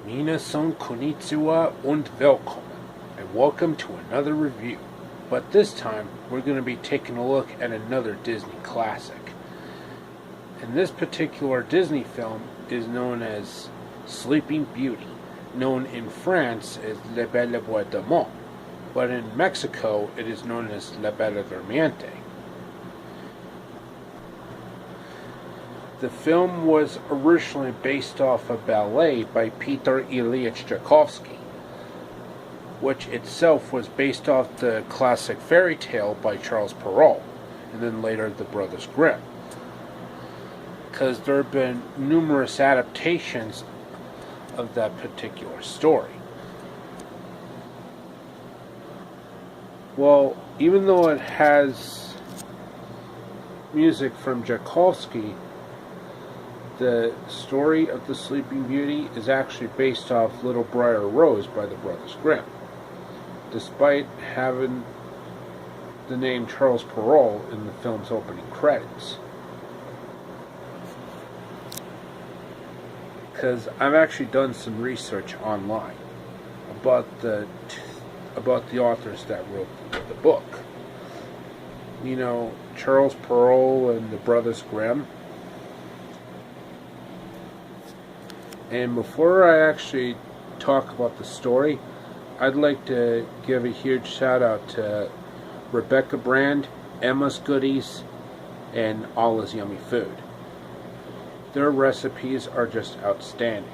Minasan konnichiwa und willkommen, and welcome to another review. But this time, we're going to be taking a look at another Disney classic. And this particular Disney film is known as Sleeping Beauty, known in France as La Belle Bois Dormant, but in Mexico it is known as La Bella Durmiente. The film was originally based off a ballet by Pytor Illych Tchaikovsky, which itself was based off the classic fairy tale by Charles Perrualt, and then later the Brothers Grimm. Because there have been numerous adaptations of that particular story. Well, even though it has music from Tchaikovsky, the story of the Sleeping Beauty is actually based off Little Briar Rose by the Brothers Grimm, despite having the name Charles Perrault in the film's opening credits. Because I've actually done some research online about the authors that wrote the book. You know, Charles Perrault and the Brothers Grimm. And before I actually talk about the story, I'd like to give a huge shout out to Rebecca Brand, Emma's Goodies, and All Is Yummy Food. Their recipes are just outstanding,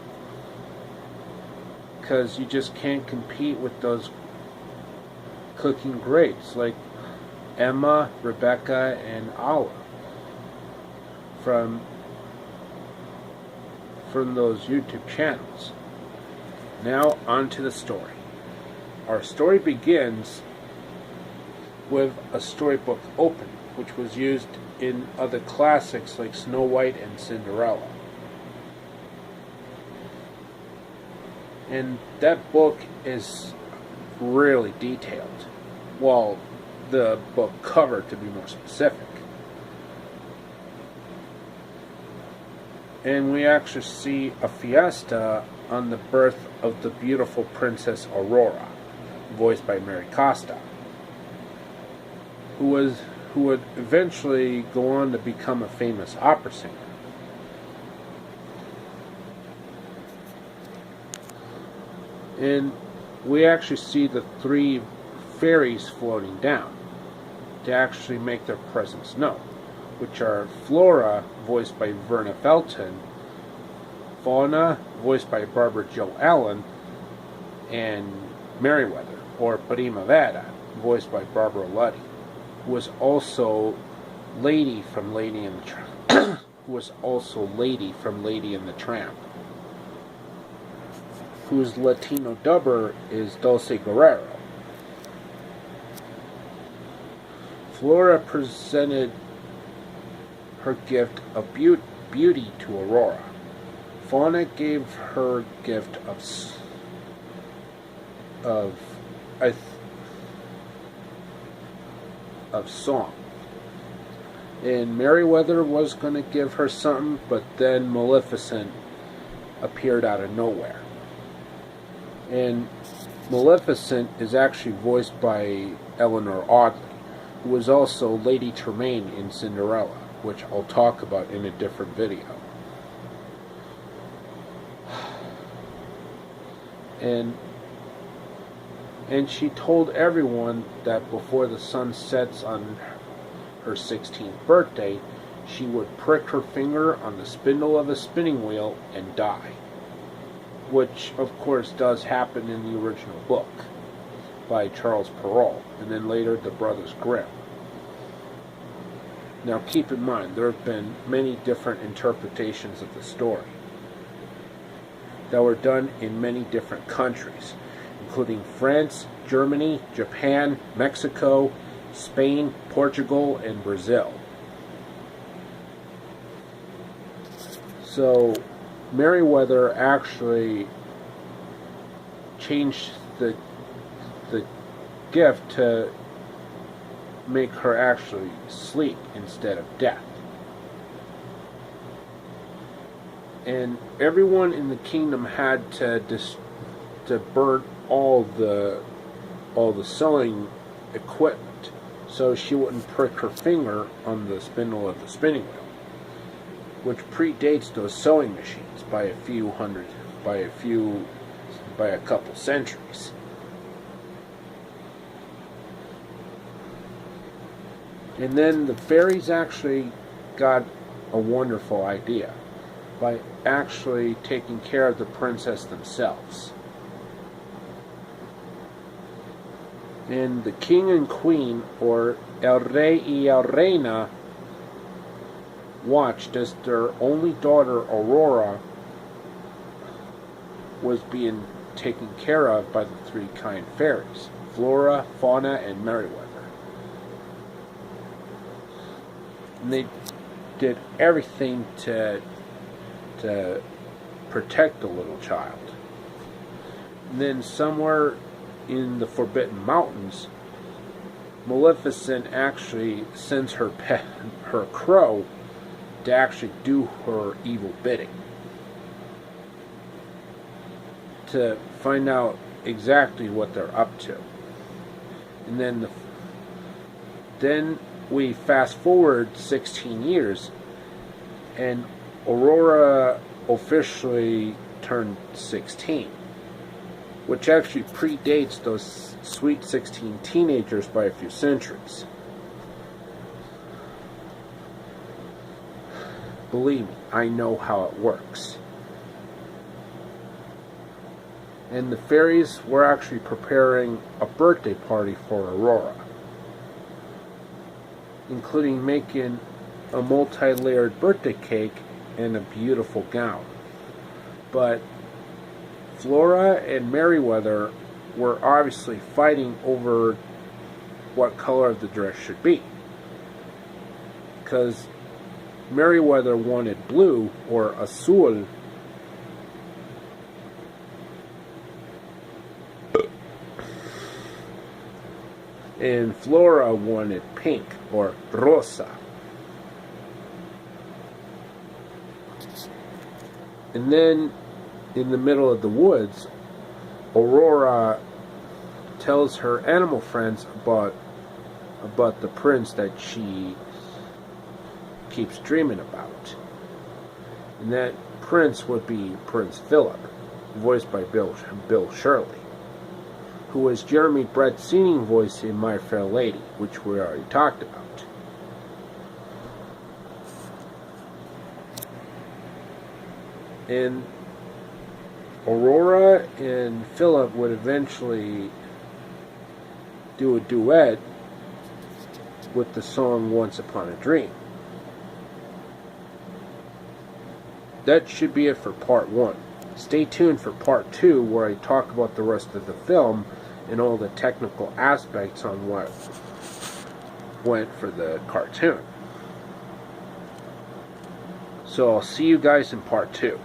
because you just can't compete with those cooking greats like Emma, Rebecca, and Alla from those YouTube channels. Now on to the story. Our story begins with a storybook opening, which was used in other classics like Snow White and Cinderella. And that book is really detailed. Well, the book cover, to be more specific. And we actually see a fiesta on the birth of the beautiful Princess Aurora, voiced by Mary Costa, who would eventually go on to become a famous opera singer. And we actually see the three fairies floating down to actually make their presence known, which are Flora, voiced by Verna Felton, Fauna, voiced by Barbara Jo Allen, and Merryweather, or Primavera, voiced by Barbara Luddy, who was also Lady from Lady and the Tramp. Whose Latino dubber is Dulce Guerrero. Flora presented her gift of beauty to Aurora. Fauna gave her gift of song. And Merryweather was going to give her something, but then Maleficent appeared out of nowhere. And Maleficent is actually voiced by Eleanor Audley, who was also Lady Tremaine in Cinderella, which I'll talk about in a different video. And she told everyone that before the sun sets on her 16th birthday, she would prick her finger on the spindle of a spinning wheel and die. Which, of course, does happen in the original book by Charles Perrault, and then later the Brothers Grimm. Now keep in mind, there have been many different interpretations of the story that were done in many different countries, including France, Germany, Japan, Mexico, Spain, Portugal, and Brazil. So Merryweather actually changed the gift to make her actually sleep instead of death. and everyone in the kingdom had to burn all the sewing equipment, so she wouldn't prick her finger on the spindle of the spinning wheel, which predates those sewing machines by a couple centuries. And then the fairies actually got a wonderful idea by actually taking care of the princess themselves. And the king and queen, or el rey y el reina, watched as their only daughter, Aurora, was being taken care of by the three kind fairies, Flora, Fauna, and Merryweather. And they did everything to protect the little child. And then somewhere in the Forbidden Mountains, Maleficent actually sends her pet, her crow, to actually do her evil bidding, to find out exactly what they're up to. And then we fast forward 16 years, and Aurora officially turned 16, which actually predates those sweet 16 teenagers by a few centuries. Believe me, I know how it works. And the fairies were actually preparing a birthday party for Aurora, including making a multi-layered birthday cake and a beautiful gown. But Flora and Merryweather were obviously fighting over what color the dress should be, because Merryweather wanted blue, or azul, and Flora wanted pink, or rosa. And then, in the middle of the woods, Aurora tells her animal friends about the prince that she keeps dreaming about. And that prince would be Prince Philip, voiced by Bill Shirley, who was Jeremy Brett's singing voice in My Fair Lady, which we already talked about. And Aurora and Philip would eventually do a duet with the song Once Upon a Dream. That should be it for part 1. Stay tuned for part 2, where I talk about the rest of the film and all the technical aspects on what went for the cartoon. So I'll see you guys in part 2.